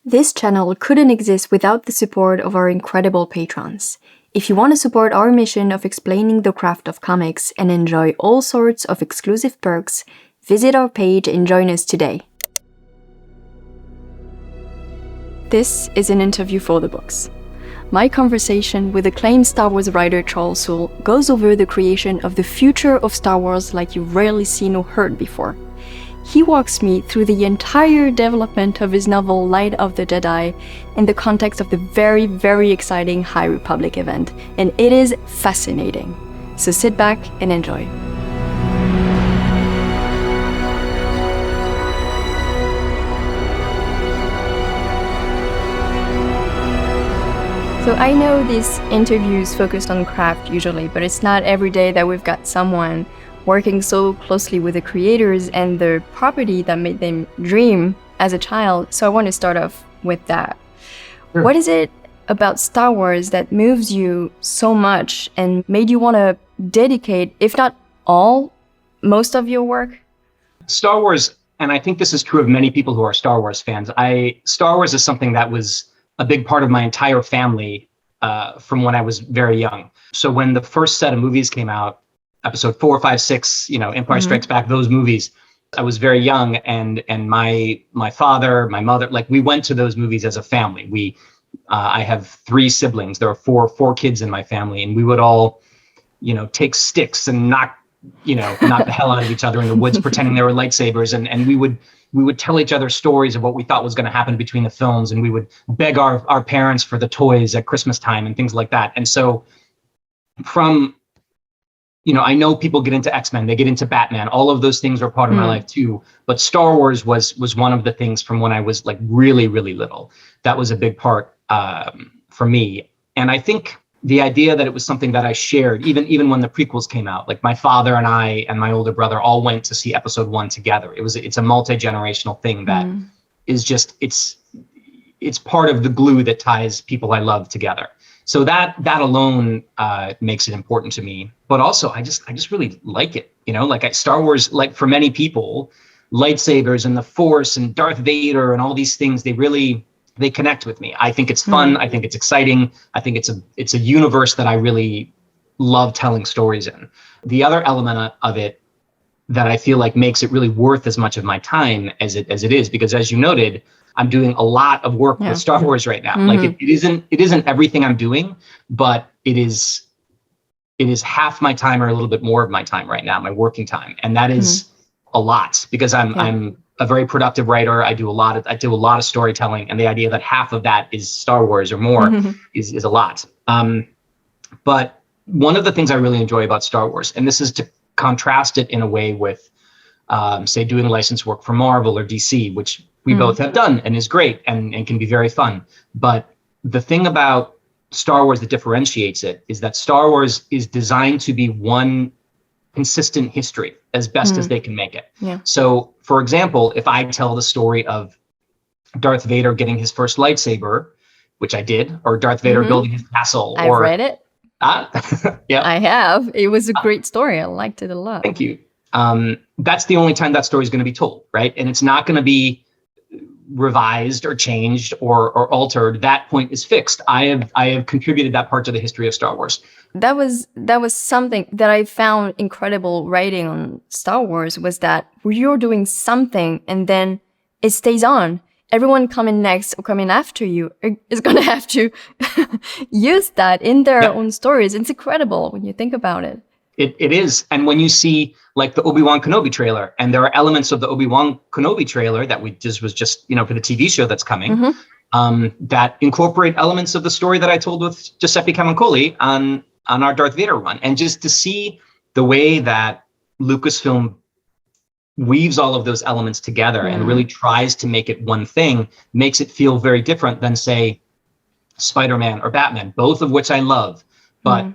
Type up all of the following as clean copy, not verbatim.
This channel couldn't exist without the support of our incredible patrons. If you want to support our mission of explaining the craft of comics and enjoy all sorts of exclusive perks, visit our page and join us today. This is an interview for the books. My conversation with acclaimed Star Wars writer Charles Soule goes over the creation of the future of Star Wars like you've rarely seen or heard before. He walks me through the entire development of his novel Light of the Jedi in the context of the very, very exciting High Republic event, and it is fascinating. So sit back and enjoy. So I know these interviews focused on craft usually, but it's not every day that we've got someone working so closely with the creators and the property that made them dream as a child. So I want to start off with that. Sure. What is it about Star Wars that moves you so much and made you want to dedicate, if not all, most of your work? Star Wars, and I think this is true of many people who are Star Wars fans, Star Wars is something that was a big part of my entire family from when I was very young. So when the first set of movies came out, episode 4, 5, 6, Empire Strikes Back, those movies, I was very young, and my father, my mother, like we went to those movies as a family. I have 3 siblings. There are four kids in my family, and we would all, take sticks and knock the hell out of each other in the woods, pretending they were lightsabers, and we would tell each other stories of what we thought was going to happen between the films, and we would beg our parents for the toys at Christmas time and things like that. And so from I know people get into X-Men, they get into Batman, all of those things are part of my life too. But Star Wars was one of the things from when I was like really, really little. That was a big part for me. And I think the idea that it was something that I shared, even when the prequels came out, like my father and I and my older brother all went to see episode 1 together. It's a multi-generational thing that is just, it's part of the glue that ties people I love together. So that alone makes it important to me. But also, I just really like it. Star Wars, like for many people, lightsabers and the Force and Darth Vader and all these things, they connect with me. I think it's fun. I think it's exciting. I think it's a universe that I really love telling stories in. The other element of it that I feel like makes it really worth as much of my time as it is, because as you noted, I'm doing a lot of work with Star Wars right now. Like it isn't everything I'm doing, but it is half my time or a little bit more of my time right now, my working time. And that is a lot, because I'm a very productive writer. I do a lot of storytelling, and the idea that half of that is Star Wars or more is a lot. But one of the things I really enjoy about Star Wars, and this is to contrast it in a way with say doing license work for Marvel or DC, which we both have done and is great and can be very fun. But the thing about Star Wars that differentiates it is that Star Wars is designed to be one consistent history as best as they can make it. Yeah. So, for example, if I tell the story of Darth Vader getting his first lightsaber, which I did, or Darth Vader building his castle. I've read it. Yeah, I have. It was a great story. I liked it a lot. Thank you. That's the only time that story is going to be told, right? And it's not going to be revised or changed or altered. That point is fixed. I have contributed that part to the history of Star Wars. That was something that I found incredible writing on Star Wars, was that you're doing something and then it stays on. Everyone coming next or coming after you is going to have to use that in their own stories. It's incredible when you think about it. It is. And when you see like the Obi-Wan Kenobi trailer, and there are elements of the Obi-Wan Kenobi trailer that was just for the TV show that's coming, that incorporate elements of the story that I told with Giuseppe Camuncoli on our Darth Vader run. And just to see the way that Lucasfilm weaves all of those elements together and really tries to make it one thing makes it feel very different than, say, Spider-Man or Batman, both of which I love. But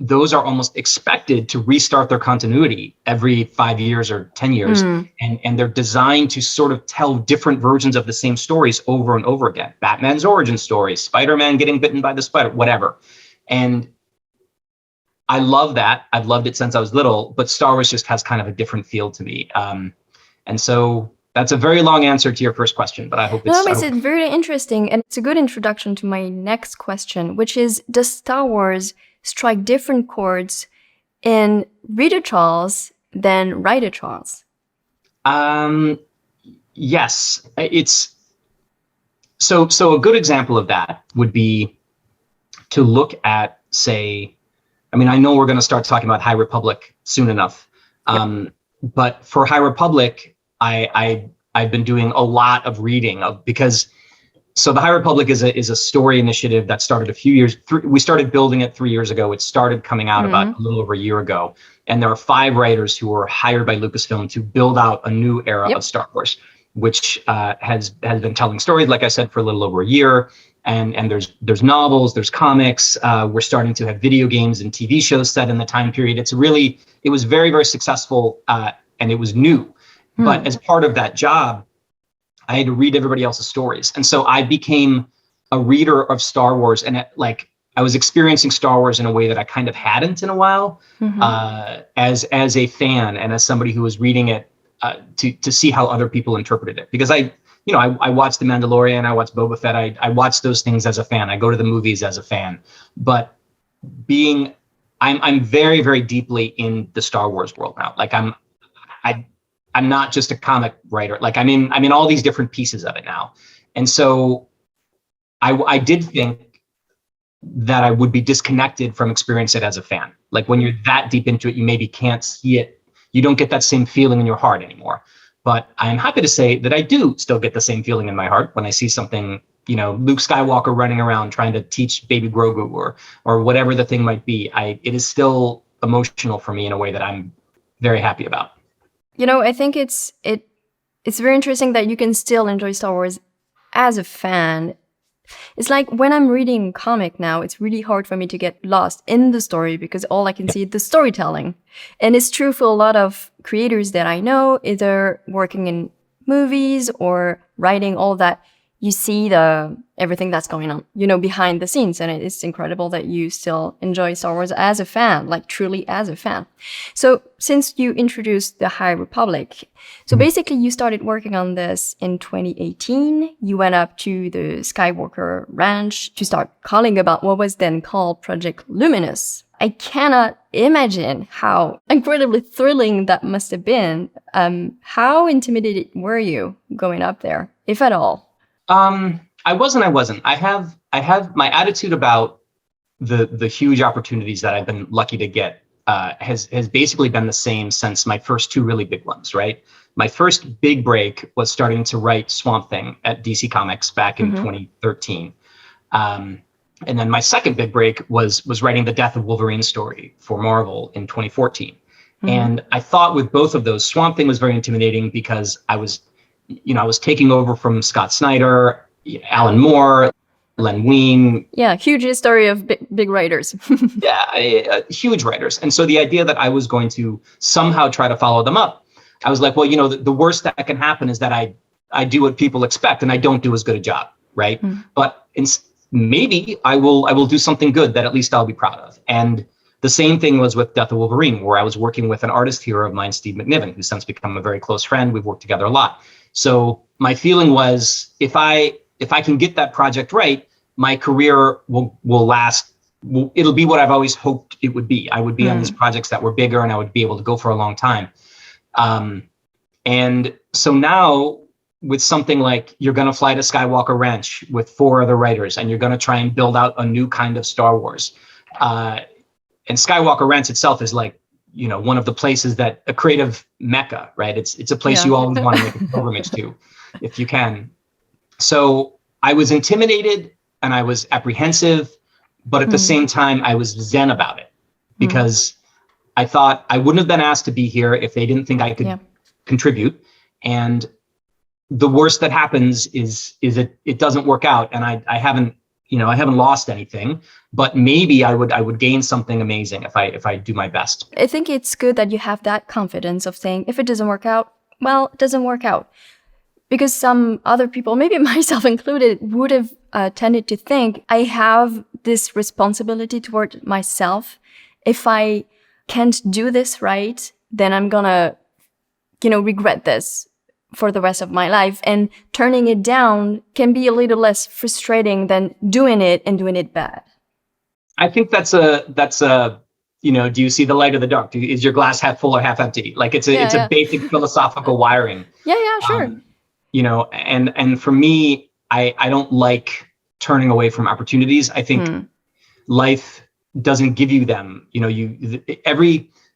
those are almost expected to restart their continuity every 5 years or 10 years. And they're designed to sort of tell different versions of the same stories over and over again. Batman's origin story, Spider-Man getting bitten by the spider, whatever. And I love that. I've loved it since I was little, but Star Wars just has kind of a different feel to me. And so That's a very long answer to your first question, but I hope it's... No, it's very interesting, and it's a good introduction to my next question, which is, does Star Wars strike different chords in reader Charles than writer Charles? Yes. It's... So a good example of that would be to look at, say... I mean, I know we're going to start talking about High Republic soon enough, but for High Republic, I've been doing a lot of reading because the High Republic is a story initiative that started a few years. We started building it 3 years ago. It started coming out about a little over a year ago, and there are 5 writers who were hired by Lucasfilm to build out a new era of Star Wars, which has been telling stories, like I said, for a little over a year. And there's novels, there's comics. We're starting to have video games and TV shows set in the time period. It was very, very successful, and it was new. But as part of that job, I had to read everybody else's stories. And so I became a reader of Star Wars. And I was experiencing Star Wars in a way that I kind of hadn't in a while, as a fan and as somebody who was reading it to see how other people interpreted it. Because I watched The Mandalorian, I watched Boba Fett, I watched those things as a fan. I go to the movies as a fan. But I'm very, very deeply in the Star Wars world now. Like I'm not just a comic writer. Like I'm in all these different pieces of it now. And so I did think that I would be disconnected from experiencing it as a fan. Like when you're that deep into it, you maybe can't see it. You don't get that same feeling in your heart anymore. But I'm happy to say that I do still get the same feeling in my heart when I see something, Luke Skywalker running around trying to teach baby Grogu or whatever the thing might be. It is still emotional for me in a way that I'm very happy about. I think it's very interesting that you can still enjoy Star Wars as a fan. It's like when I'm reading comic now, it's really hard for me to get lost in the story because all I can see is the storytelling. And it's true for a lot of creators that I know, either working in movies or writing, all that. You see everything that's going on, behind the scenes. And it's incredible that you still enjoy Star Wars as a fan, like truly as a fan. So since you introduced the High Republic, so basically you started working on this in 2018. You went up to the Skywalker Ranch to start calling about what was then called Project Luminous. I cannot imagine how incredibly thrilling that must have been. How intimidated were you going up there, if at all? I wasn't. I have my attitude about the huge opportunities that I've been lucky to get has basically been the same since my first 2 really big ones, right? My first big break was starting to write Swamp Thing at DC Comics back in 2013. And then my second big break was writing the Death of Wolverine story for Marvel in 2014. And I thought with both of those, Swamp Thing was very intimidating because I was taking over from Scott Snyder, Alan Moore, Len Wein. Yeah, huge history of big writers. Huge writers. And so the idea that I was going to somehow try to follow them up, I was like, well, the worst that can happen is that I do what people expect and I don't do as good a job, right? But maybe I will do something good that at least I'll be proud of. And the same thing was with Death of Wolverine, where I was working with an artist hero of mine, Steve McNiven, who's since become a very close friend. We've worked together a lot. So my feeling was if I can get that project right, my career will last. It'll be what I've always hoped it would be. I would be on these projects that were bigger and I would be able to go for a long time. And so now with something like you're going to fly to Skywalker Ranch with 4 other writers and you're going to try and build out a new kind of Star Wars. And Skywalker Ranch itself is like, one of the places that a creative mecca, right? It's a place you always want to make a pilgrimage to, if you can. So I was intimidated and I was apprehensive, but at the same time, I was zen about it because I thought I wouldn't have been asked to be here if they didn't think I could contribute. And the worst that happens is it doesn't work out, and I haven't lost anything, but maybe I would gain something amazing if I do my best. I think it's good that you have that confidence of saying, if it doesn't work out, well, it doesn't work out. Because some other people, maybe myself included, would have tended to think, I have this responsibility toward myself. If I can't do this right, then I'm gonna, regret this for the rest of my life. And turning it down can be a little less frustrating than doing it and doing it bad. I think that's a, you know, do you see the light or the dark? Is your glass half full or half empty? Like it's a basic philosophical wiring. Yeah, sure. You know, and for me, I don't like turning away from opportunities. I think life doesn't give you them. You know,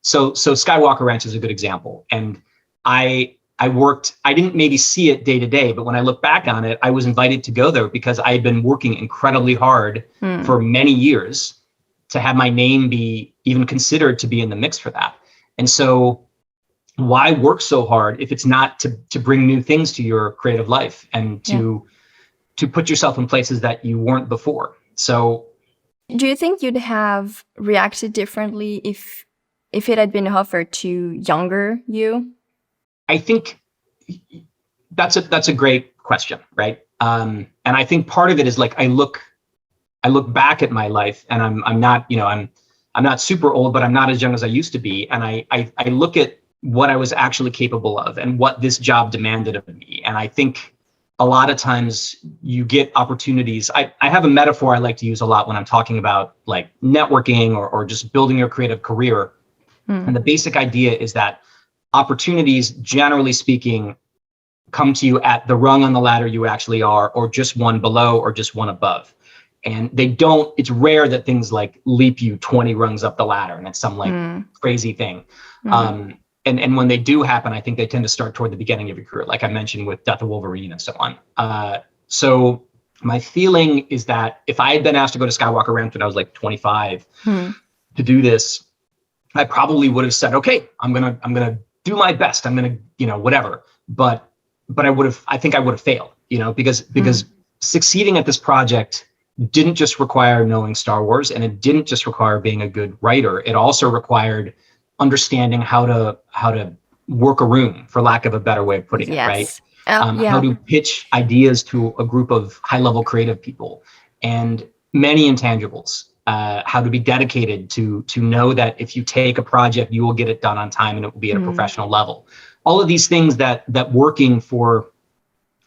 so Skywalker Ranch is a good example. And I didn't maybe see it day to day, but when I look back on it, I was invited to go there because I had been working incredibly hard for many years to have my name be even considered to be in the mix for that. And so why work so hard if it's not to bring new things to your creative life and to put yourself in places that you weren't before? So do you think you'd have reacted differently if it had been offered to younger you? I think that's a great question, right? And I think part of it is like I look back at my life, and I'm not, you know, I'm not super old, but I'm not as young as I used to be, and I look at what I was actually capable of and what this job demanded of me, and I think a lot of times you get opportunities. I have a metaphor I like to use a lot when I'm talking about like networking or just building your creative career, and the basic idea is that opportunities, generally speaking, come to you at the rung on the ladder you actually are, or just one below, or just one above. And it's rare that things like leap you 20 rungs up the ladder and it's some like crazy thing. And when they do happen, I think they tend to start toward the beginning of your career, like I mentioned with Death of Wolverine and so on. So my feeling is that if I had been asked to go to Skywalker Ranch when I was like 25 to do this, I probably would have said, okay, I'm gonna do my best. I'm gonna, you know, whatever. But I think I would have failed, you know, because succeeding at this project didn't just require knowing Star Wars, and it didn't just require being a good writer. It also required understanding how to work a room, for lack of a better way of putting it, right? How to pitch ideas to a group of high-level creative people, and many intangibles. How to be dedicated to know that if you take a project, you will get it done on time and it will be at a professional level. All of these things that working for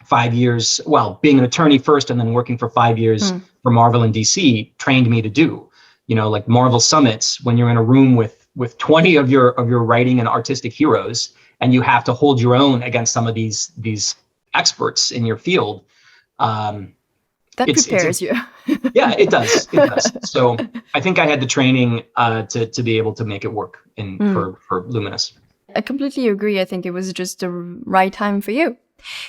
5 years, well, being an attorney first and then working for 5 years for Marvel and DC trained me to do. You know, like Marvel summits, when you're in a room with 20 of your writing and artistic heroes, and you have to hold your own against some of these experts in your field. That prepares you. Yeah, it does. It does. So I think I had the training to be able to make it work for Luminous. I completely agree. I think it was just the right time for you.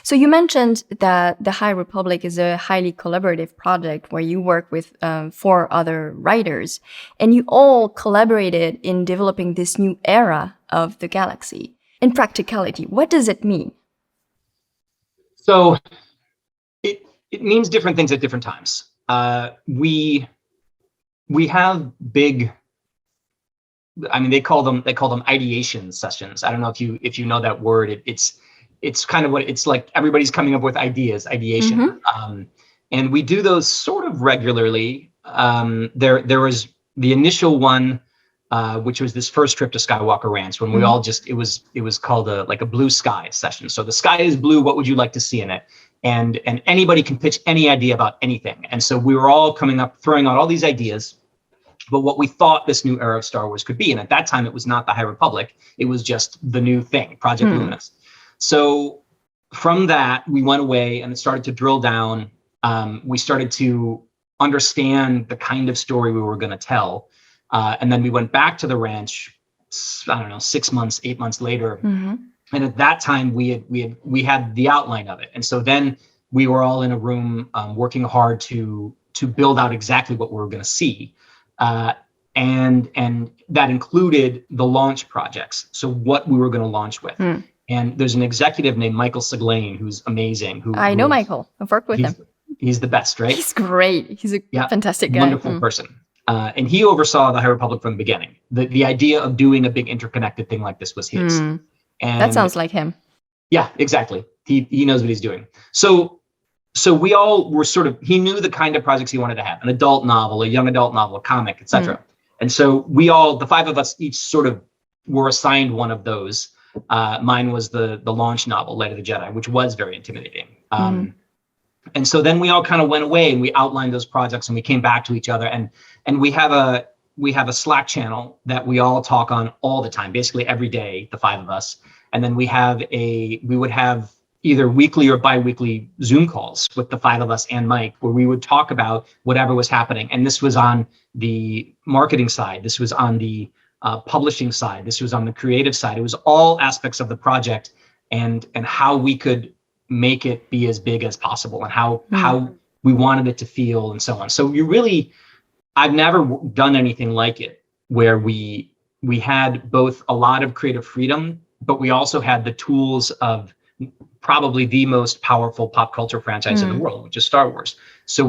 So you mentioned that the High Republic is a highly collaborative project where you work with 4 other writers, and you all collaborated in developing this new era of the galaxy. In practicality, what does it mean? So it means different things at different times. We have big, I mean, they call them ideation sessions. I don't know if you know that word. It's kind of what it's like. Everybody's coming up with ideas, ideation. And we do those sort of regularly. There was the initial one, which was this first trip to Skywalker Ranch, when we all just, it was called a blue sky session. So the sky is blue. What would you like to see in it? And anybody can pitch any idea about anything. And so we were all coming up, throwing out all these ideas, but what we thought this new era of Star Wars could be. And at that time, it was not the High Republic. It was just the new thing, Project Luminous. So from that, we went away and it started to drill down. We started to understand the kind of story we were going to tell. And then we went back to the ranch, I don't know, 6 months, 8 months later. And at that time, we had the outline of it. And so then we were all in a room working hard to build out exactly what we were going to see. And that included the launch projects. So what we were going to launch with. And there's an executive named Michael Siglaine who's amazing. I know Michael. I've worked with him. He's the best, right? He's great. He's a fantastic guy. Wonderful person. And he oversaw the High Republic from the beginning. The idea of doing a big interconnected thing like this was his. And that sounds like him. Yeah, exactly. He knows what he's doing. So we all were he knew the kind of projects he wanted to have: an adult novel, a young adult novel, a comic, etc. And so we all, the 5 of us, each sort of were assigned one of those. Mine was the launch novel, Light of the Jedi, which was very intimidating. And so then we all kind of went away and we outlined those projects and we came back to each other, and we have a Slack channel that we all talk on all the time, basically every day, the five of us. And then we would have either weekly or bi-weekly Zoom calls with the five of us and Mike, where we would talk about whatever was happening. And this was on the marketing side. This was on the publishing side. This was on the creative side. It was all aspects of the project and how we could make it be as big as possible and how we wanted it to feel and so on. So I've never done anything like it, where we had both a lot of creative freedom, but we also had the tools of probably the most powerful pop culture franchise in the world, which is Star Wars. So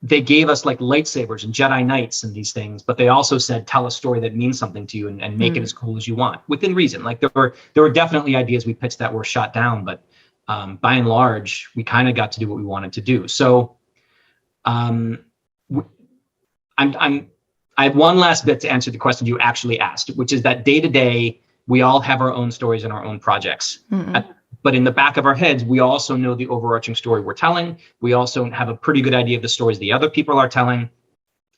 they gave us like lightsabers and Jedi Knights and these things, but they also said, tell a story that means something to you and make it as cool as you want, within reason. Like there were definitely ideas we pitched that were shot down, but by and large, we kind of got to do what we wanted to do. So I have one last bit to answer the question you actually asked, which is that day to day, we all have our own stories and our own projects. But in the back of our heads, we also know the overarching story we're telling. We also have a pretty good idea of the stories the other people are telling.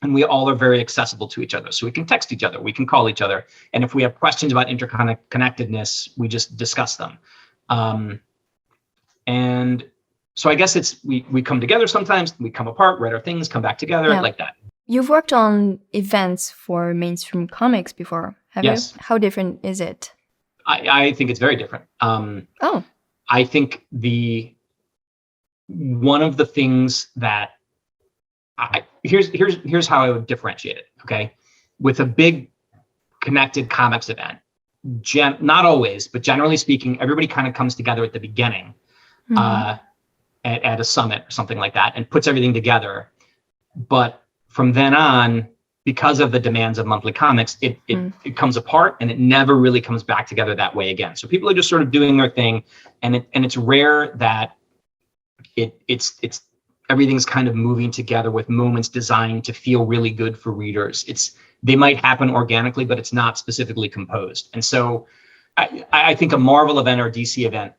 And we all are very accessible to each other. So we can text each other, we can call each other. And if we have questions about interconnectedness, we just discuss them. And so I guess we come together sometimes, we come apart, write our things, come back together, like that. You've worked on events for mainstream comics before, have you? How different is it? I think it's very different. I think one of the things that here's how I would differentiate it. Okay, with a big connected comics event, not always, but generally speaking, everybody kind of comes together at the beginning, at a summit or something like that, and puts everything together. But from then on, because of the demands of monthly comics, it comes apart and it never really comes back together that way again. So people are just sort of doing their thing, and it's rare that it's everything's kind of moving together with moments designed to feel really good for readers. They might happen organically, but it's not specifically composed. And so I think a Marvel event or a DC event,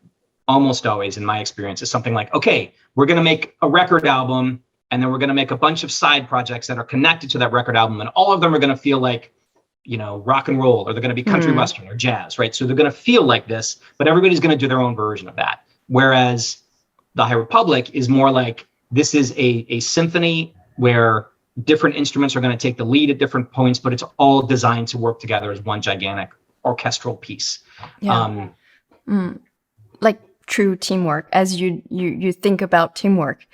almost always in my experience, is something like, okay, we're going to make a record album, and then we're going to make a bunch of side projects that are connected to that record album. And all of them are going to feel like, rock and roll, or they're going to be country western or jazz, right? So they're going to feel like this, but everybody's going to do their own version of that. Whereas the High Republic is more like, this is a symphony where different instruments are going to take the lead at different points, but it's all designed to work together as one gigantic orchestral piece. Like true teamwork, as you think about teamwork.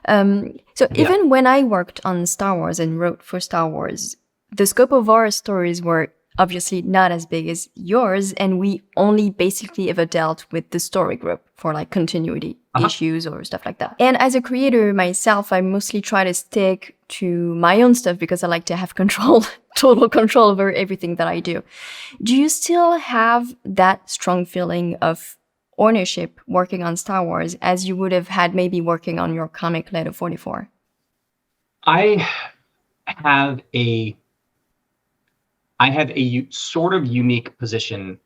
So even when I worked on Star Wars and wrote for Star Wars, the scope of our stories were obviously not as big as yours, and we only basically ever dealt with the story group for like continuity issues or stuff like that. And as a creator myself, I mostly try to stick to my own stuff because I like to have total control over everything that I do. Do you still have that strong feeling of ownership working on Star Wars as you would have had maybe working on your comic Letter 44? I have a sort of unique position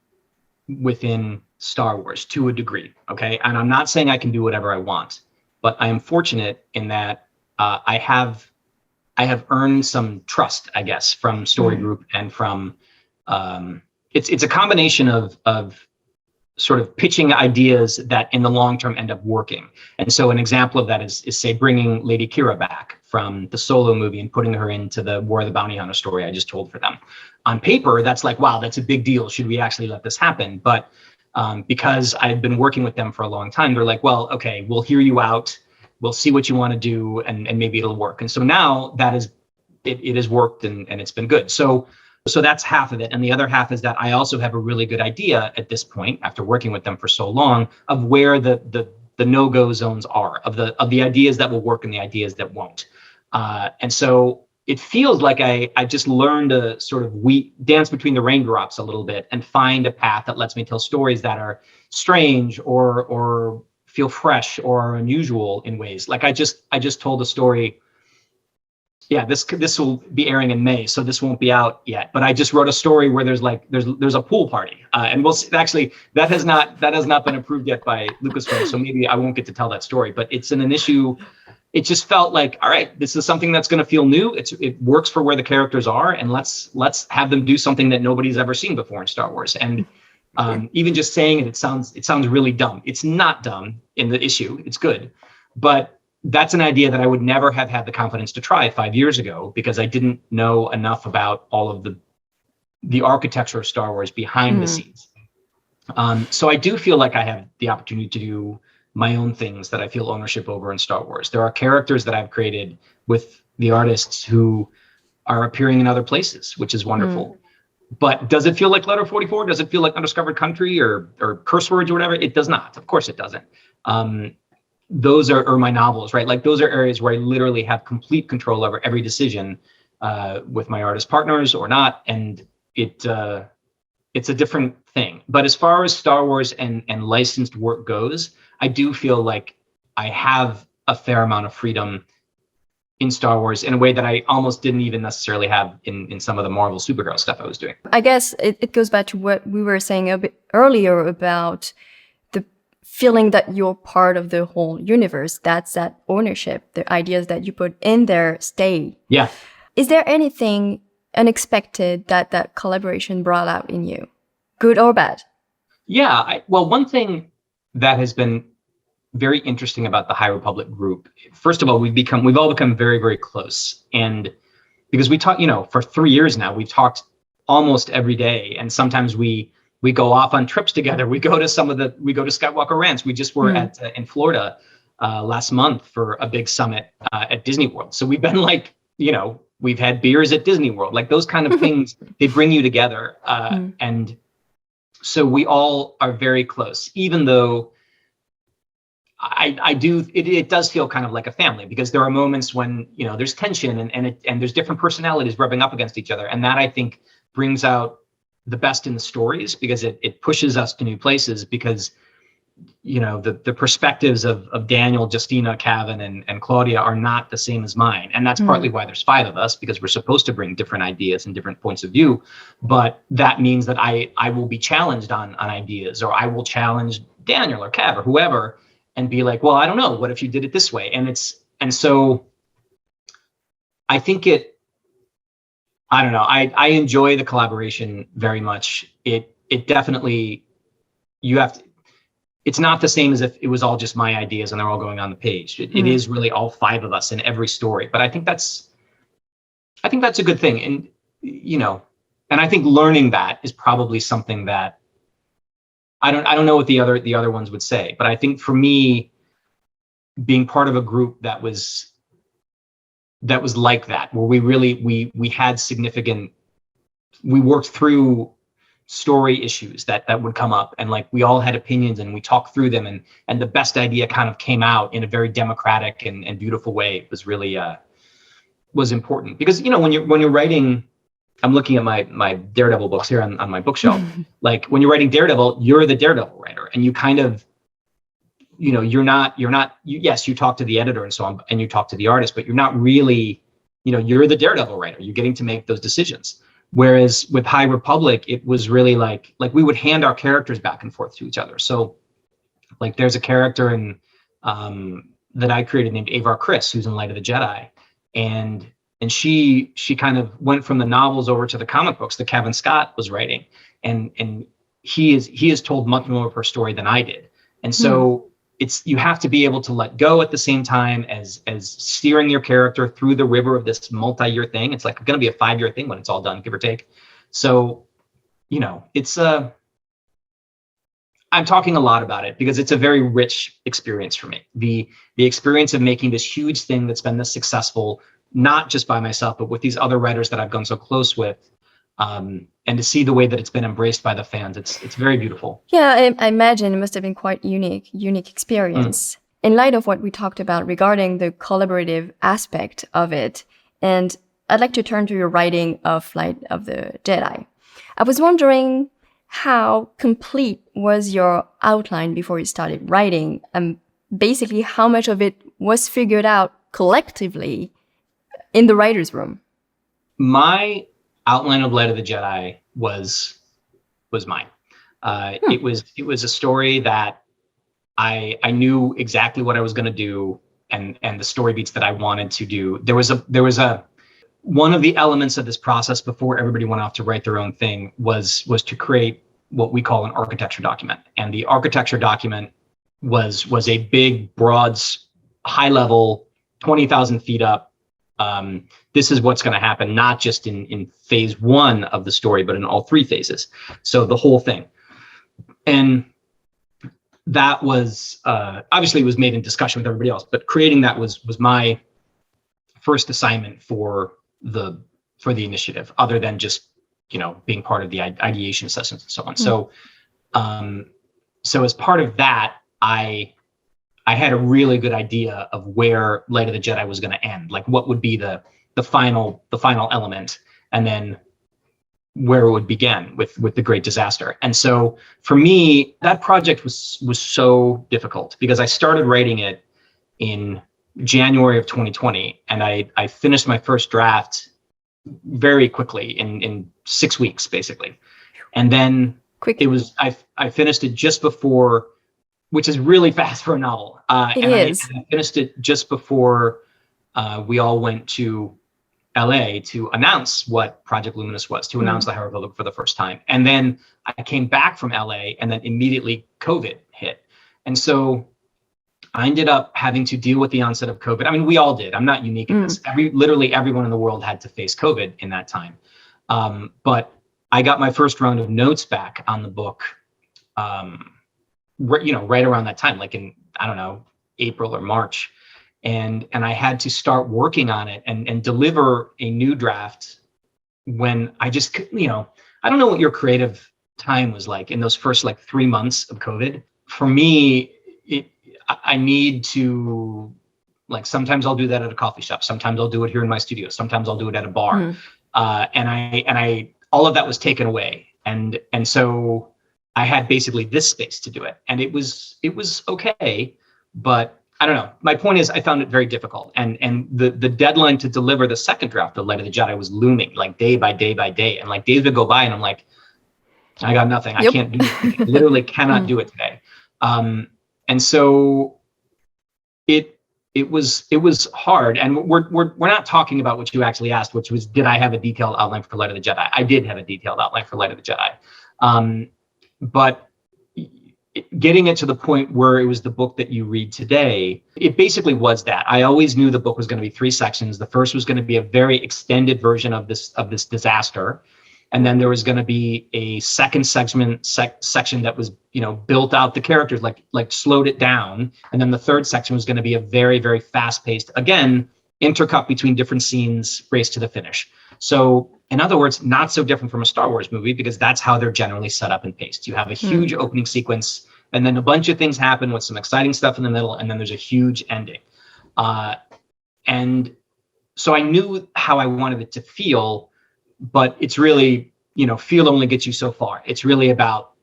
within Star Wars to a degree, okay? And I'm not saying I can do whatever I want, but I am fortunate in that I have earned some trust, I guess, from Story Group and from it's a combination of sort of pitching ideas that in the long term end up working. And so an example of that is say bringing Lady Kira back from the Solo movie and putting her into the War of the Bounty Hunter story I just told for them. On paper, that's like, wow, that's a big deal. Should we actually let this happen? But because I've been working with them for a long time, they're like, well, okay, we'll hear you out. We'll see what you want to do, and maybe it'll work. And so now it has worked and it's been good. So that's half of it. And the other half is that I also have a really good idea at this point, after working with them for so long, of where the no-go zones are, of the ideas that will work and the ideas that won't. And so it feels like I just learned to sort of dance between the raindrops a little bit and find a path that lets me tell stories that are strange or feel fresh or unusual in ways. Like I just told a story Yeah, this will be airing in May, so this won't be out yet. But I just wrote a story where there's a pool party, and we'll see, actually that has not been approved yet by Lucasfilm, so maybe I won't get to tell that story. But it's an issue. It just felt like, all right, this is something that's going to feel new. It works for where the characters are, and let's have them do something that nobody's ever seen before in Star Wars. And even just saying it sounds really dumb. It's not dumb in the issue. It's good, but that's an idea that I would never have had the confidence to try 5 years ago, because I didn't know enough about all of the architecture of Star Wars behind the scenes. So I do feel like I have the opportunity to do my own things that I feel ownership over in Star Wars. There are characters that I've created with the artists who are appearing in other places, which is wonderful. But does it feel like Letter 44? Does it feel like Undiscovered Country or Curse Words or whatever? It does not. Of course it doesn't. Those are my novels, right? Like those are areas where I literally have complete control over every decision with my artist partners or not. And it's a different thing. But as far as Star Wars and licensed work goes, I do feel like I have a fair amount of freedom in Star Wars in a way that I almost didn't even necessarily have in some of the Marvel superhero stuff I was doing. I guess it goes back to what we were saying a bit earlier about the feeling that you're part of the whole universe. That's that ownership. The ideas that you put in there stay. Yeah. Is there anything unexpected that collaboration brought out in you, good or bad? Yeah. Well, one thing that has been very interesting about the High Republic group. First of all, we've all become very, very close. And because we talk, for 3 years now, we've talked almost every day. And sometimes we go off on trips together. We go to Skywalker Ranch. We just were in Florida last month for a big summit at Disney World. So we've been like, we've had beers at Disney World, like those kind of things, they bring you together. And so we all are very close, even though it does feel kind of like a family, because there are moments when, there's tension and there's different personalities rubbing up against each other. And that, I think, brings out the best in the stories, because it pushes us to new places, because, the perspectives of Daniel, Justina, Cavan, and Claudia are not the same as mine. And that's partly why there's 5 of us, because we're supposed to bring different ideas and different points of view. But that means that I will be challenged on ideas, or I will challenge Daniel or Cav or whoever, and be like, well, I don't know, what if you did it this way? And so I think I don't know, I enjoy the collaboration very much. It definitely, it's not the same as if it was all just my ideas and they're all going on the page. It is really all 5 of us in every story. But I think that's a good thing. And, and I think learning that is probably something that I don't know what the other ones would say, but I think for me, being part of a group that was like that, where we had significant, we worked through story issues that would come up, and like we all had opinions and we talked through them, and the best idea kind of came out in a very democratic and beautiful way. It was really was important, because when you're writing, I'm looking at my Daredevil books here on my bookshelf. Like when you're writing Daredevil, you're the Daredevil writer, and you kind of, yes, you talk to the editor and so on, and you talk to the artist, but you're not really, you're the Daredevil writer. You're getting to make those decisions. Whereas with High Republic, it was really like we would hand our characters back and forth to each other. So like there's a character that I created named Avar Kriss, who's in Light of the Jedi. And she kind of went from the novels over to the comic books that Kevin Scott was writing. And he has told much more of her story than I did. And so you have to be able to let go at the same time as steering your character through the river of this multi-year thing. It's like going to be a 5-year thing when it's all done, give or take. So, it's I'm talking a lot about it because it's a very rich experience for me. The experience of making this huge thing that's been this successful, not just by myself, but with these other writers that I've gone so close with. And to see the way that it's been embraced by the fans, it's very beautiful. Yeah, I imagine it must have been quite unique experience. In light of what we talked about regarding the collaborative aspect of it, and I'd like to turn to your writing of Light of the Jedi. I was wondering how complete was your outline before you started writing, and basically how much of it was figured out collectively in the writer's room? My outline of Light of the Jedi was mine. It was a story that I knew exactly what I was going to do, and the story beats that I wanted to do. There was a one of the elements of this process before everybody went off to write their own thing was to create what we call an architecture document. And the architecture document was a big, broad, high level, 20,000 feet up. This is what's going to happen, not just in phase one of the story, but in all three phases. So the whole thing. And that was obviously it was made in discussion with everybody else, but creating that was my first assignment for the initiative, other than just, you know, being part of the ideation sessions and so on. So as part of that, I had a really good idea of where Light of the Jedi was going to end, like what would be the final element, and then where it would begin with the great disaster. And so for me, that project was so difficult because I started writing it in January of 2020, and I finished my first draft very quickly in 6 weeks, basically. And then I finished it just before, which is really fast for a novel. It is. I finished it just before we all went to LA to announce what Project Luminous was, to announce the High Republic for the first time. And then I came back from LA, and then immediately COVID hit. And so I ended up having to deal with the onset of COVID. I mean, we all did. I'm not unique in this. Literally everyone in the world had to face COVID in that time. But I got my first round of notes back on the book, right around that time, like in, I don't know, April or March. And I had to start working on it and deliver a new draft when I just, I don't know what your creative time was like in those first 3 months of COVID. For me, I need to, sometimes I'll do that at a coffee shop. Sometimes I'll do it here in my studio. Sometimes I'll do it at a bar. And I all of that was taken away. And so I had basically this space to do it. And it was okay, but I don't know. My point is I found it very difficult. And the deadline to deliver the second draft of Light of the Jedi was looming, day by day by day. And days would go by and I'm like, I got nothing. I can't do it. I literally cannot do it today. And so it was hard. And we're not talking about what you actually asked, which was, did I have a detailed outline for Light of the Jedi? I did have a detailed outline for Light of the Jedi. But getting it to the point where it was the book that you read today, it basically was that. I always knew the book was going to be 3 sections. The first was going to be a very extended version of this disaster. And then there was going to be a second section that was, built out the characters, slowed it down. And then the third section was going to be a very, very fast-paced, again, intercut between different scenes, race to the finish. So in other words, not so different from a Star Wars movie, because that's how they're generally set up and paced. You have a huge opening sequence, and then a bunch of things happen with some exciting stuff in the middle, and then there's a huge ending. And so I knew how I wanted it to feel, but it's really, feel only gets you so far. It's really about,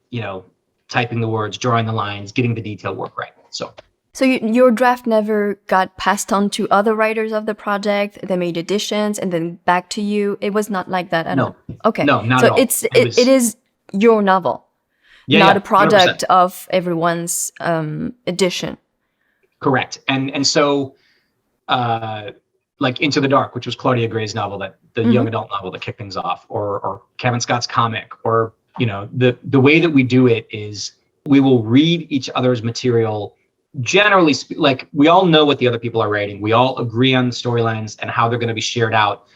typing the words, drawing the lines, getting the detail work right. So your draft never got passed on to other writers of the project. They made additions and then back to you. It was not like that at all. Okay. No, not at all. So it is your novel, not a product 100%. Of everyone's edition. Correct. And so, Into the Dark, which was Claudia Gray's novel, that the young adult novel that kicked things off, or Kevin Scott's comic, or the way that we do it is we will read each other's material. Generally, we all know what the other people are writing. We all agree on the storylines and how they're going to be shared out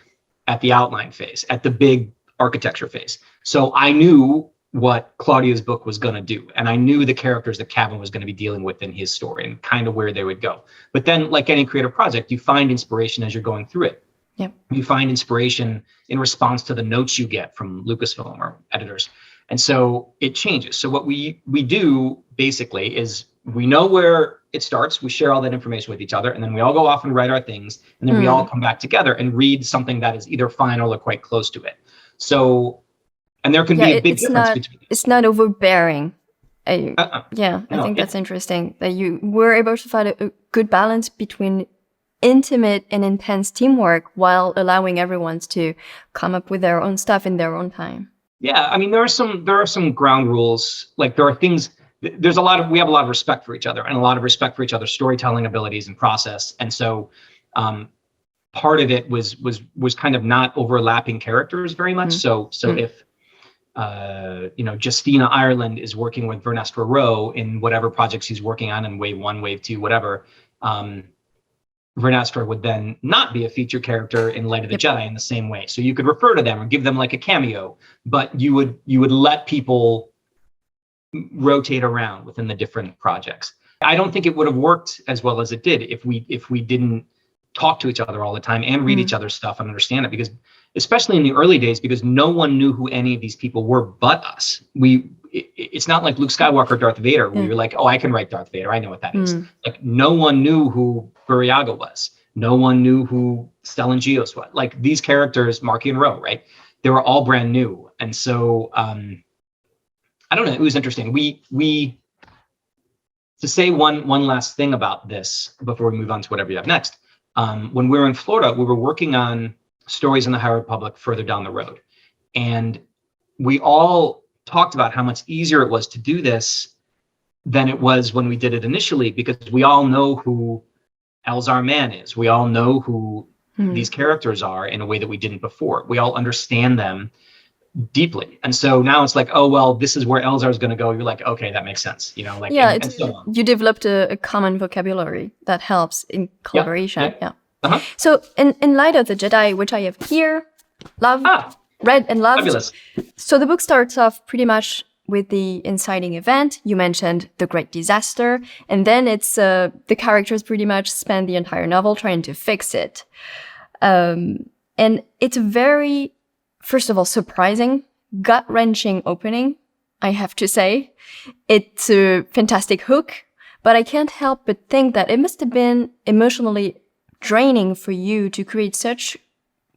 at the outline phase, at the big architecture phase. So I knew what Claudia's book was going to do, and I knew the characters that Kevin was going to be dealing with in his story and kind of where they would go. But then, like any creative project, you find inspiration as you're going through it. Yep. You find inspiration in response to the notes you get from Lucasfilm or editors. And so it changes. So what we do basically is we know where it starts. We share all that information with each other, and then we all go off and write our things. And then we all come back together and read something that is either final or quite close to it. So, and there can be a big difference between these. It's not overbearing. I think that's interesting that you were able to find a good balance between intimate and intense teamwork while allowing everyone to come up with their own stuff in their own time. Yeah, I mean, there are some ground rules. Like there are things. We have a lot of respect for each other and a lot of respect for each other's storytelling abilities and process. And so, part of it was kind of not overlapping characters very much. So if Justina Ireland is working with Vernestra Rowe in whatever projects he's working on in wave 1, wave 2, whatever, Vernestra would then not be a feature character in Light of the Jedi in the same way. So you could refer to them or give them like a cameo, but you would let people rotate around within the different projects. I don't think it would have worked as well as it did if we didn't talk to each other all the time and read each other's stuff and understand it, because especially in the early days, because no one knew who any of these people were but us. It's not like Luke Skywalker or Darth Vader, where you're like, oh, I can write Darth Vader, I know what that is. Like no one knew who Buriaga was. No one knew who Stellan Gios was. Like these characters, Marky and Rowe, right? They were all brand new. And so I don't know, it was interesting. We to say one last thing about this before we move on to whatever you have next. When we were in Florida, we were working on Stories in the High Republic further down the road. And we all talked about how much easier it was to do this than it was when we did it initially, because we all know who Elzar Mann is. We all know who these characters are in a way that we didn't before. We all understand them deeply. And so now it's like, oh, well, this is where Elzar is going to go. You're like, okay, that makes sense. And so on. You developed a common vocabulary that helps in collaboration. Yeah. Uh-huh. So in Light of the Jedi, which I have here, read and loved. Fabulous. So the book starts off pretty much with the inciting event. You mentioned the Great Disaster, and then it's the characters pretty much spend the entire novel trying to fix it. And it's a very, first of all, surprising, gut-wrenching opening, I have to say. It's a fantastic hook, but I can't help but think that it must have been emotionally draining for you to create such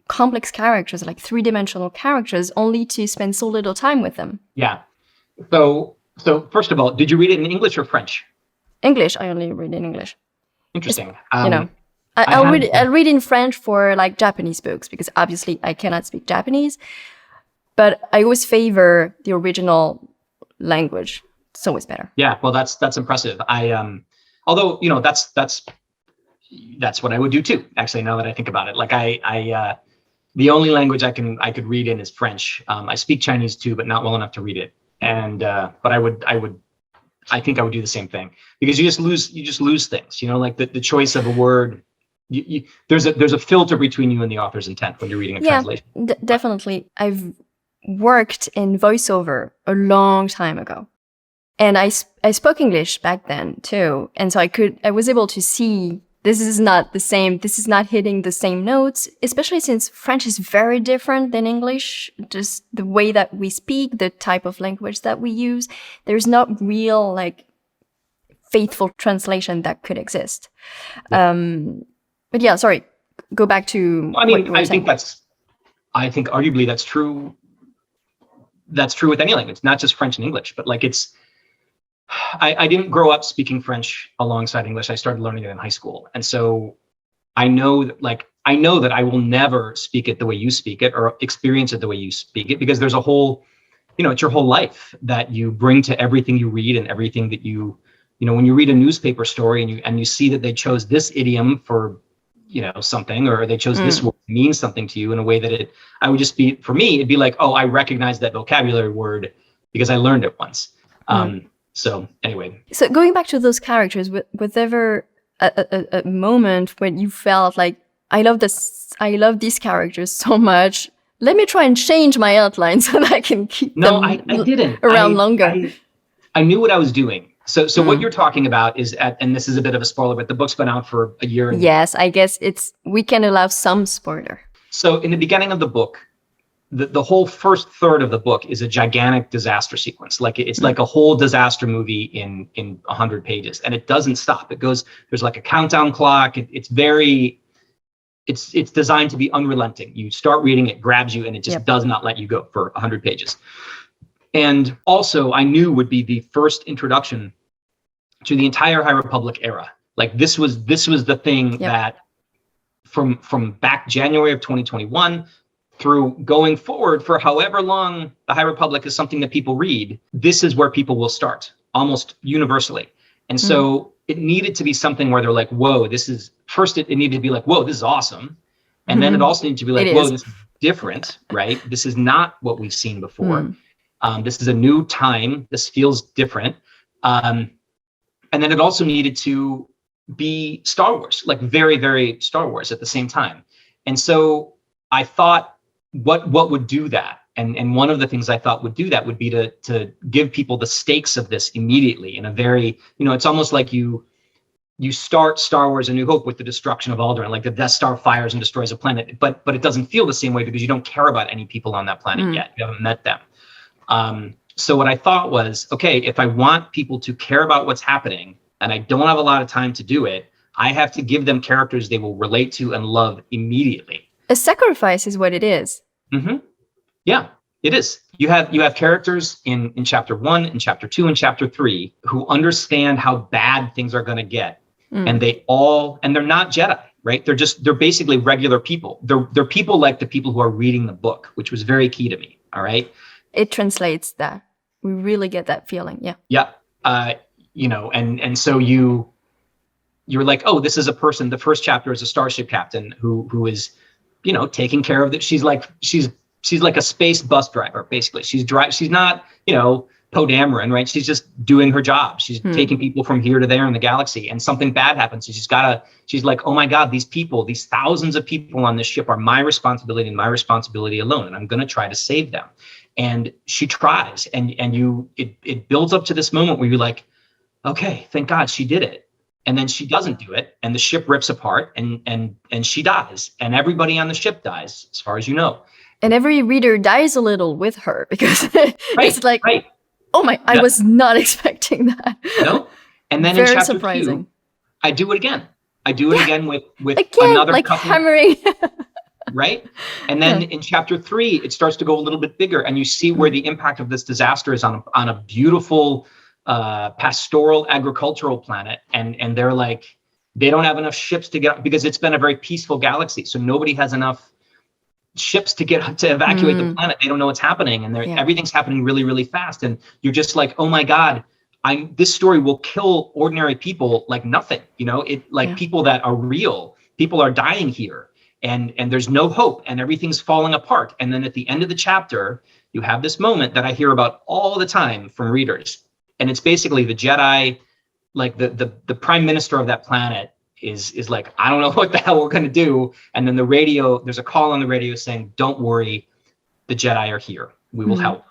complex characters, like three-dimensional characters, only to spend so little time with them. Yeah. So first of all, did you read it in English or French? English. I only read in English. Interesting. I'll read in French for like Japanese books, because obviously I cannot speak Japanese, but I always favor the original language. It's always better. Yeah, well, that's impressive. Although that's what I would do too. Actually, now that I think about it, like the only language I could read in is French. I speak Chinese too, but not well enough to read it. And but I think I would do the same thing, because you just lose things. Like the choice of a word. There's a filter between you and the author's intent when you're reading a translation. Definitely. I've worked in voiceover a long time ago, and I spoke English back then too, and so I was able to see this is not the same. This is not hitting the same notes, especially since French is very different than English. Just the way that we speak, the type of language that we use. There's not real like faithful translation that could exist. Yeah. But yeah, sorry. Go back to. I think arguably that's true. That's true with any language, not just French and English, but like I didn't grow up speaking French alongside English. I started learning it in high school. And so I know that I will never speak it the way you speak it or experience it the way you speak it, because there's a whole, it's your whole life that you bring to everything you read and everything that when you read a newspaper story and you see that they chose this idiom for, something, or they chose this word to mean something to you in a way that for me, it'd be like, oh, I recognize that vocabulary word because I learned it once. So anyway. So going back to those characters, was ever a moment when you felt like, I love these characters so much, let me try and change my outline so that I can keep them I didn't. around longer? I knew what I was doing. So what you're talking about is, and this is a bit of a spoiler, but the book's been out for a year. Yes, I guess we can allow some spoiler. So in the beginning of the book, the whole first third of the book is a gigantic disaster sequence. Like it's like a whole disaster movie in 100 pages, and it doesn't stop. There's like a countdown clock. It's designed to be unrelenting. You start reading, it grabs you, and it just does not let you go for 100 pages. And also I knew would be the first introduction to the entire High Republic era. Like this was the thing that from back January of 2021 through going forward for however long the High Republic is something that people read, this is where people will start almost universally. And so it needed to be something where they're like, whoa, this is first, it needed to be like, whoa, this is awesome. And then it also needed to be like, whoa, this is different, right? This is not what we've seen before. This is a new time. This feels different. And then it also needed to be Star Wars, like very, very Star Wars at the same time. And so I thought, what would do that? And one of the things I thought would do that would be to give people the stakes of this immediately in a very, it's almost like you start Star Wars: A New Hope with the destruction of Alderaan, like the Death Star fires and destroys a planet, but it doesn't feel the same way because you don't care about any people on that planet yet. You haven't met them. So what I thought was, okay, if I want people to care about what's happening and I don't have a lot of time to do it, I have to give them characters they will relate to and love immediately. A sacrifice is what it is. Yeah, it is. You have characters in chapter 1, in chapter 2, and chapter 3 who understand how bad things are going to get. And they're not Jedi, right? They're basically regular people. They're people like the people who are reading the book, which was very key to me. All right. It translates that. We really get that feeling. Yeah. Yeah. And so you're like, oh, this is a person. The first chapter is a starship captain who is, taking care of that. She's like a space bus driver, basically. She's not, Poe Dameron, right? She's just doing her job. She's taking people from here to there in the galaxy, and something bad happens. So she's like, oh my God, these people, these thousands of people on this ship are my responsibility and my responsibility alone. And I'm going to try to save them. And she tries, and it builds up to this moment where you're like, okay, thank God she did it. And then she doesn't do it, and the ship rips apart, and she dies, and everybody on the ship dies, as far as you know. And every reader dies a little with her because it's like, oh my, I was not expecting that. No. And then very in chapter surprising. 2, I do it again. I do it again with again, another like couple. Hammering. Right? And then in chapter 3, it starts to go a little bit bigger, and you see where the impact of this disaster is on a beautiful pastoral agricultural planet. And they're like, they don't have enough ships to get, because it's been a very peaceful galaxy. So nobody has enough ships to evacuate the planet. They don't know what's happening, and everything's happening really, really fast. And you're just like, oh my God, this story will kill ordinary people like nothing. People that are real, people are dying here. And there's no hope, and everything's falling apart. And then at the end of the chapter, you have this moment that I hear about all the time from readers. And it's basically the Jedi, like the prime minister of that planet is like, I don't know what the hell we're going to do. And then there's a call on the radio saying, don't worry, the Jedi are here. We will help.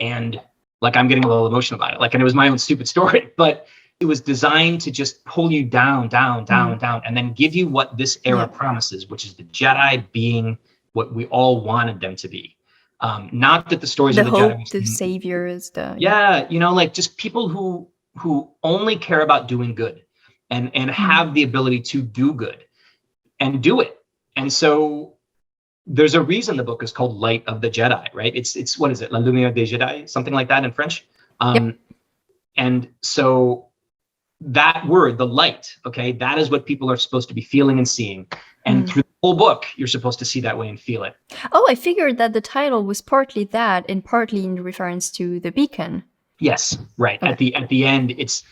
And like, I'm getting a little emotional about it. And it was my own stupid story, but it was designed to just pull you down, and then give you what this era promises, which is the Jedi being what we all wanted them to be. Not that the stories of the hope, Jedi, the saviors, just people who only care about doing good and have the ability to do good and do it. And so there's a reason the book is called Light of the Jedi, right? It's what is it? La Lumière des Jedi, something like that in French. And so that word, the light, okay, that is what people are supposed to be feeling and seeing. And through the whole book, you're supposed to see that way and feel it. Oh, I figured that the title was partly that and partly in reference to the beacon. Yes, right. Okay. At the end, it's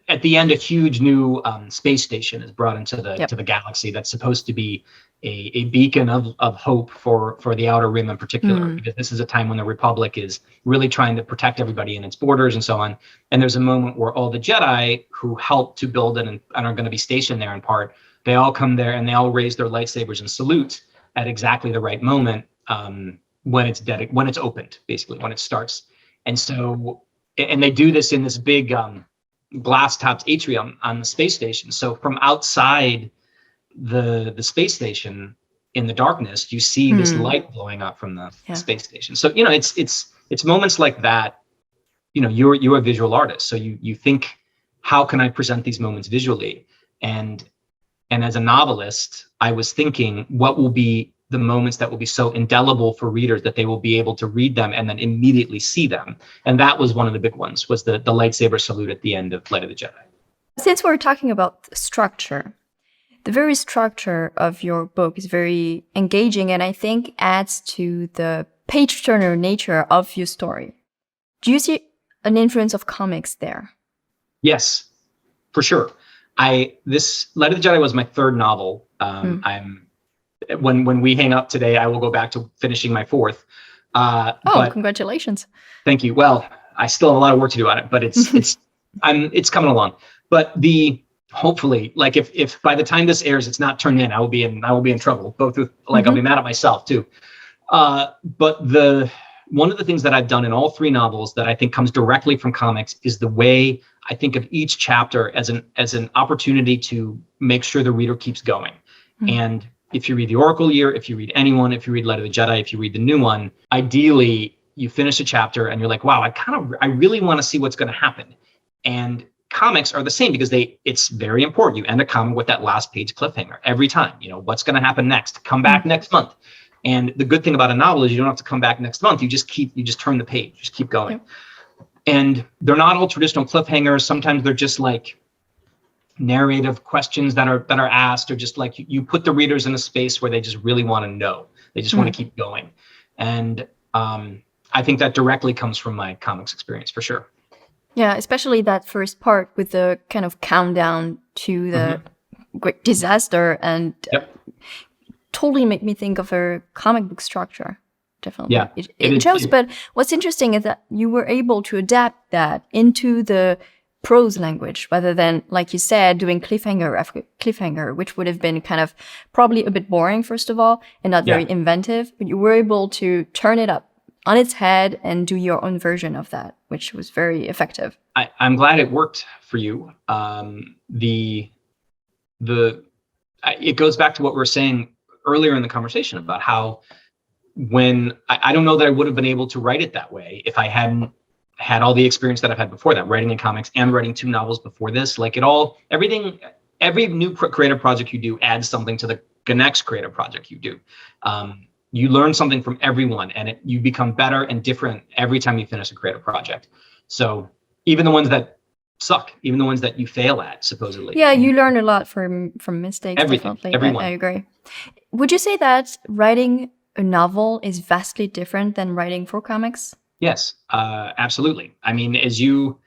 at the end, a huge new space station is brought into the galaxy that's supposed to be a beacon of hope for the Outer Rim in particular, because this is a time when the Republic is really trying to protect everybody in its borders and so on. And there's a moment where all the Jedi who helped to build it and are going to be stationed there in part, they all come there and they all raise their lightsabers and salute at exactly the right moment when it's opened, basically when it starts. And so, and they do this in this big glass-topped atrium on the space station. So from outside the space station in the darkness, you see this light blowing up from the space station. So, it's moments like that. You're a visual artist. So you think, how can I present these moments visually? And as a novelist, I was thinking, what will be the moments that will be so indelible for readers that they will be able to read them and then immediately see them. And that was one of the big ones, was the lightsaber salute at the end of Light of the Jedi. Since we're talking about structure, The very structure of your book is very engaging and I think adds to the page-turner nature of your story. Do you see an influence of comics there? Yes, for sure. This Light of the Jedi was my third novel. When we hang up today, I will go back to finishing my fourth. But congratulations! Thank you. Well, I still have a lot of work to do on it, but it's coming along. But hopefully, like if by the time this airs, it's not turned in, I will be in trouble. Both with I'll be mad at myself too. But one of the things that I've done in all three novels that I think comes directly from comics is the way I think of each chapter as an opportunity to make sure the reader keeps going. And if you read the Oracle Year, if you read anyone, if you read Light of the Jedi, if you read the new one, ideally you finish a chapter and you're like, wow, I really want to see what's going to happen. And comics are the same because it's very important. You end a comic with that last page cliffhanger every time. What's going to happen next? Come back next month. And the good thing about a novel is you don't have to come back next month. You just turn the page, just keep going. And they're not all traditional cliffhangers. Sometimes they're just like narrative questions that are asked, or just like you put the readers in a space where they just really want to know. They just want to keep going. And I think that directly comes from my comics experience for sure. Yeah, especially that first part with the kind of countdown to the great disaster and totally make me think of a comic book structure. Definitely. Yeah, it shows. But what's interesting is that you were able to adapt that into the prose language rather than, like you said, doing cliffhanger after cliffhanger, which would have been kind of probably a bit boring, first of all, and not very inventive. But you were able to turn it up on its head and do your own version of that, which was very effective. I'm glad it worked for you. It goes back to what we were saying earlier in the conversation about how I don't know that I would have been able to write it that way if I hadn't had all the experience that I've had before that, writing in comics and writing 2 novels before this. Like every new creative project you do adds something to the next creative project you do. You learn something from everyone, and you become better and different every time you finish a creative project. So even the ones that suck, even the ones that you fail at, supposedly. Yeah, you learn a lot from mistakes. Everything, definitely. everyone. I agree. Would you say that writing a novel is vastly different than writing for comics? Yes, absolutely. I mean, you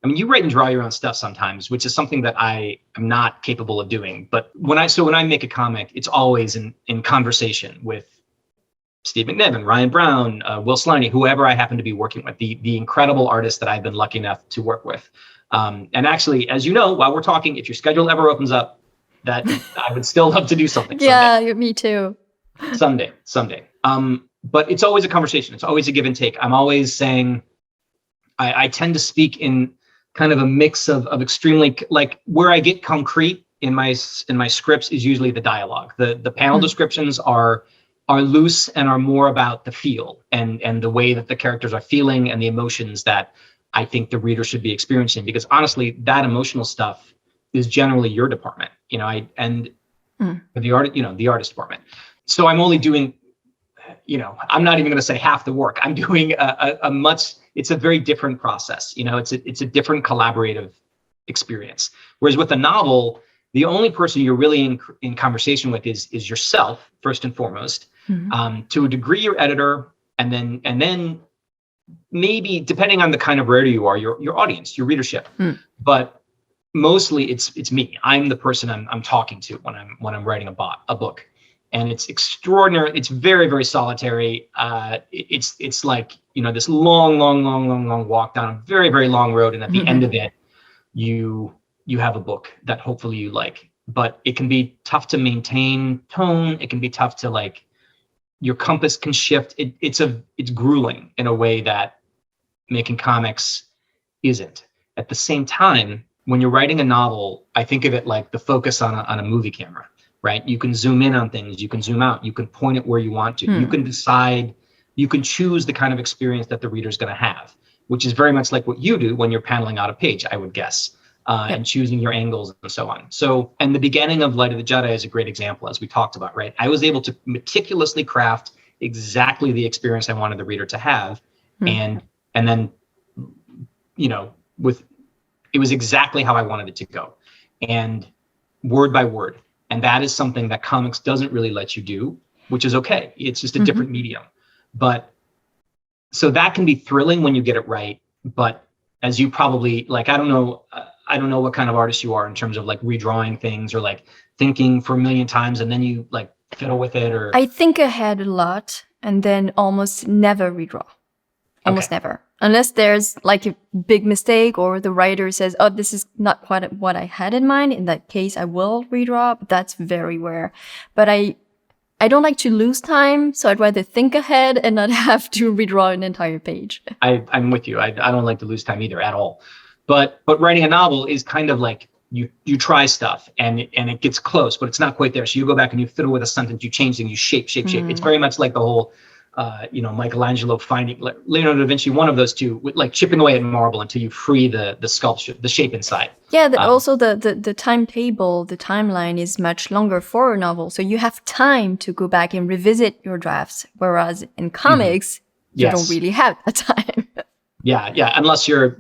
write and draw your own stuff sometimes, which is something that I am not capable of doing. But when I make a comic, it's always in conversation with Steve McNiven, Ryan Brown, Will Sliney, whoever I happen to be working with, the incredible artists that I've been lucky enough to work with. And actually, as you know, while we're talking, if your schedule ever opens up, that I would still love to do something. Yeah, me too. Someday. But it's always a conversation. It's always a give and take. I'm always saying, I tend to speak in kind of a mix of extremely, like where I get concrete in my scripts is usually the dialogue. The panel descriptions are loose and are more about the feel and the way that the characters are feeling and the emotions that I think the reader should be experiencing. Because honestly, that emotional stuff is generally your department, the artist department. So I'm only doing, I'm not even going to say half the work. I'm doing it's a very different process. It's a different collaborative experience. Whereas with a novel, the only person you're really in conversation with is yourself, first and foremost. To a degree, your editor, and then maybe, depending on the kind of writer you are, your audience, your readership. But mostly it's me. I'm the person I'm talking to when I'm writing a book. And it's extraordinary. It's very, very solitary. It's like, this long walk down a very, very long road. And at the end of it, you have a book that hopefully you like. But it can be tough to maintain tone. It can be tough to your compass can shift. It's grueling in a way that making comics isn't. At the same time, when you're writing a novel, I think of it like the focus on a movie camera. Right? You can zoom in on things, you can zoom out, you can point it where you want to. You can decide, you can choose the kind of experience that the reader's going to have, which is very much like what you do when you're paneling out a page, I would guess, and choosing your angles and so on. So, and the beginning of Light of the Jedi is a great example, as we talked about, right? I was able to meticulously craft exactly the experience I wanted the reader to have. And then, it was exactly how I wanted it to go. And word by word. And that is something that comics doesn't really let you do, which is okay. It's just a different medium. But so that can be thrilling when you get it right. But as you probably, like, I don't know what kind of artist you are in terms of like redrawing things or like thinking for a million times and then you like fiddle with it, or I think ahead a lot and then almost never redraw. Almost never. Unless there's like a big mistake or the writer says, oh, this is not quite what I had in mind. In that case, I will redraw, but that's very rare. But I don't like to lose time, so I'd rather think ahead and not have to redraw an entire page. I'm with you. I don't like to lose time either at all. But writing a novel is kind of like you try stuff and it gets close, but it's not quite there. So you go back and you fiddle with a sentence, you change things, you shape. It's very much like the whole, Michelangelo finding Leonardo da Vinci, one of those two, with like chipping away at marble until you free the sculpture, the shape inside. Yeah, also the timetable, the timeline is much longer for a novel. So you have time to go back and revisit your drafts. Whereas in comics, you don't really have that time. Yeah. Unless you're,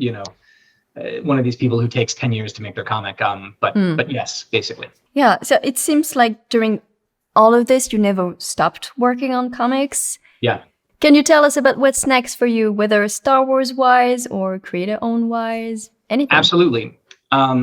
one of these people who takes 10 years to make their comic. But yes, basically. Yeah. So it seems like during all of this, you never stopped working on comics. Yeah. Can you tell us about what's next for you, whether Star Wars wise or creator own wise? Anything? Absolutely.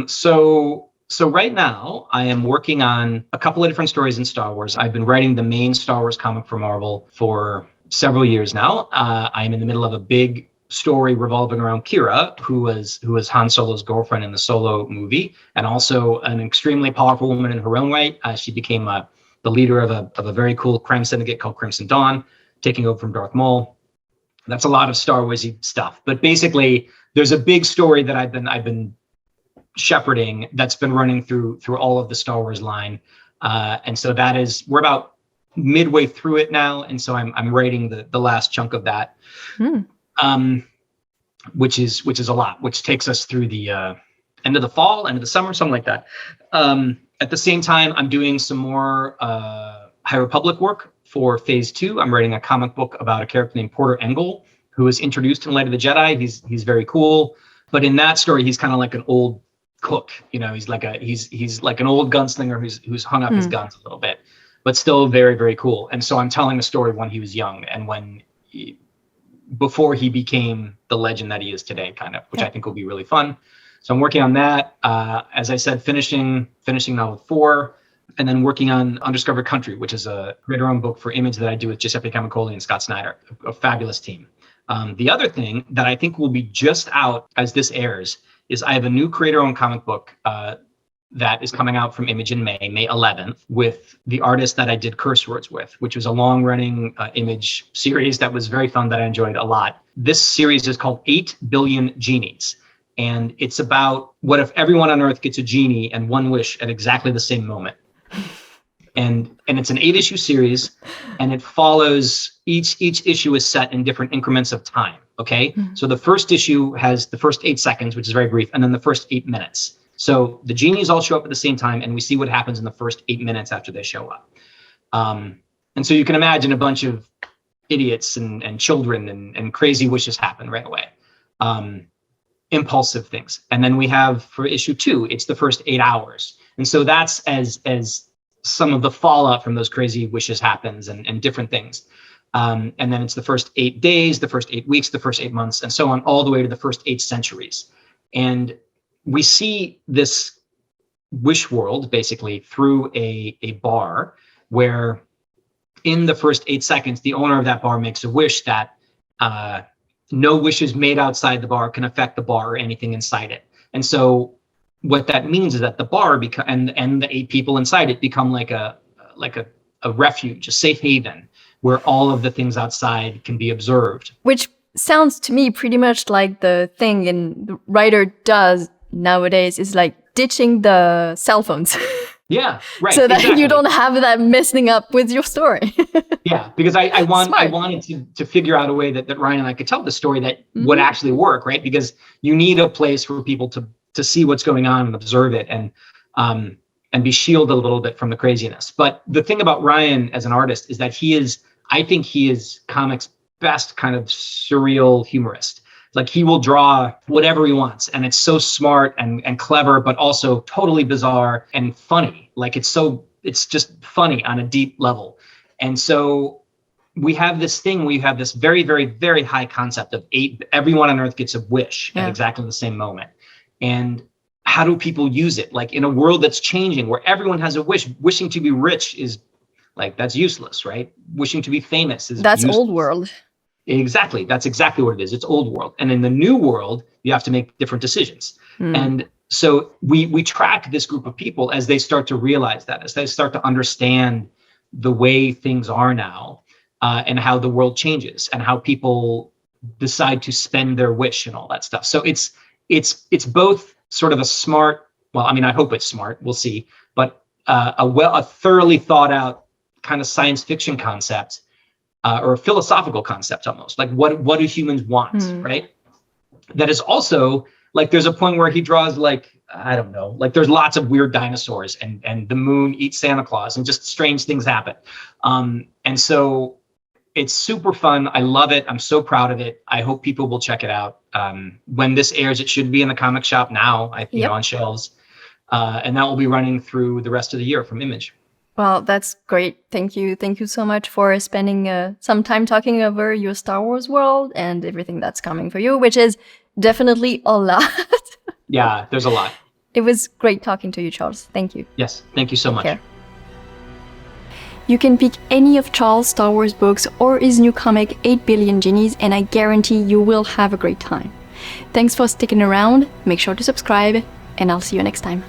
So right now I am working on a couple of different stories in Star Wars. I've been writing the main Star Wars comic for Marvel for several years now. I am in the middle of a big story revolving around Kira, who was Han Solo's girlfriend in the Solo movie, and also an extremely powerful woman in her own right. She became the leader of a very cool crime syndicate called Crimson Dawn, taking over from Darth Maul. That's a lot of Star Wars-y stuff. But basically, there's a big story that I've been shepherding that's been running through all of the Star Wars line, and so we're about midway through it now, and so I'm writing the last chunk of that. Which is a lot, which takes us through the end of the fall, end of the summer, something like that. At the same time, I'm doing some more High Republic work for Phase 2. I'm writing a comic book about a character named Porter Engel, who was introduced in Light of the Jedi. He's very cool, but in that story, he's kind of like an old cook. He's like an old gunslinger who's hung up his guns a little bit, but still very, very cool. And so I'm telling the story when he was young and before he became the legend that he is today, kind of, which I think will be really fun. So I'm working on that. As I said, finishing novel 4, and then working on Undiscovered Country, which is a creator-owned book for Image that I do with Giuseppe Camicoli and Scott Snyder, a fabulous team. The other thing that I think will be just out as this airs is I have a new creator-owned comic book that is coming out from Image in May 11th, with the artist that I did Curse Words with, which was a long-running Image series that was very fun, that I enjoyed a lot. This series is called 8 Billion Genies, and it's about what if everyone on Earth gets a genie and one wish at exactly the same moment. And it's an 8-issue series, and it follows each issue is set in different increments of time. Okay, so the first issue has the first 8 seconds, which is very brief, and then the first 8 minutes. So the genies all show up at the same time, and we see what happens in the first 8 minutes after they show up. And so you can imagine a bunch of idiots and children and crazy wishes happen right away. Impulsive things. And then we have for issue 2, it's the first 8 hours. And so that's as some of the fallout from those crazy wishes happens and different things. And then it's the first 8 days, the first 8 weeks, the first 8 months, and so on, all the way to the first 8 centuries. And we see this wish world basically through a bar, where in the first 8 seconds, the owner of that bar makes a wish that no wishes made outside the bar can affect the bar or anything inside it. And so what that means is that the bar and the 8 people inside it become like a refuge, a safe haven, where all of the things outside can be observed. Which sounds to me pretty much like the thing the writer does nowadays, is like ditching the cell phones. Yeah, right. So that you don't have that messing up with your story. Yeah, because I wanted to figure out a way that Ryan and I could tell the story that would actually work, right? Because you need a place for people to see what's going on and observe it and be shielded a little bit from the craziness. But the thing about Ryan as an artist is that I think he is comics' best kind of surreal humorist. Like, he will draw whatever he wants, and it's so smart and clever, but also totally bizarre and funny. Like, it's so it's just funny on a deep level. And so we have this thing, we have this very, very, very high concept of everyone on Earth gets a wish at exactly the same moment. And how do people use it? Like in a world that's changing, where everyone has a wish, wishing to be rich is like, that's useless, right? Wishing to be famous is That's useless. old world. Exactly. That's exactly what it is. It's old world. And in the new world, you have to make different decisions. And so we track this group of people as they start to realize that, as they start to understand the way things are now, and how the world changes and how people decide to spend their wish and all that stuff. So it's both sort of a smart, well, I mean, I hope it's smart, we'll see, but a thoroughly thought out kind of science fiction concept, or a philosophical concept almost, like what do humans want, right? That is also, like, there's a point where he draws, like, I don't know, like there's lots of weird dinosaurs and the moon eats Santa Claus and just strange things happen. And so it's super fun. I love it. I'm so proud of it. I hope people will check it out. When this airs, it should be in the comic shop now, you know, on shelves. And that will be running through the rest of the year from Image. Well, that's great. Thank you. Thank you so much for spending some time talking over your Star Wars world and everything that's coming for you, which is definitely a lot. Yeah, there's a lot. It was great talking to you, Charles. Thank you. Yes, thank you so much. Care. You can pick any of Charles' Star Wars books or his new comic, 8 Billion Genies, and I guarantee you will have a great time. Thanks for sticking around. Make sure to subscribe, and I'll see you next time.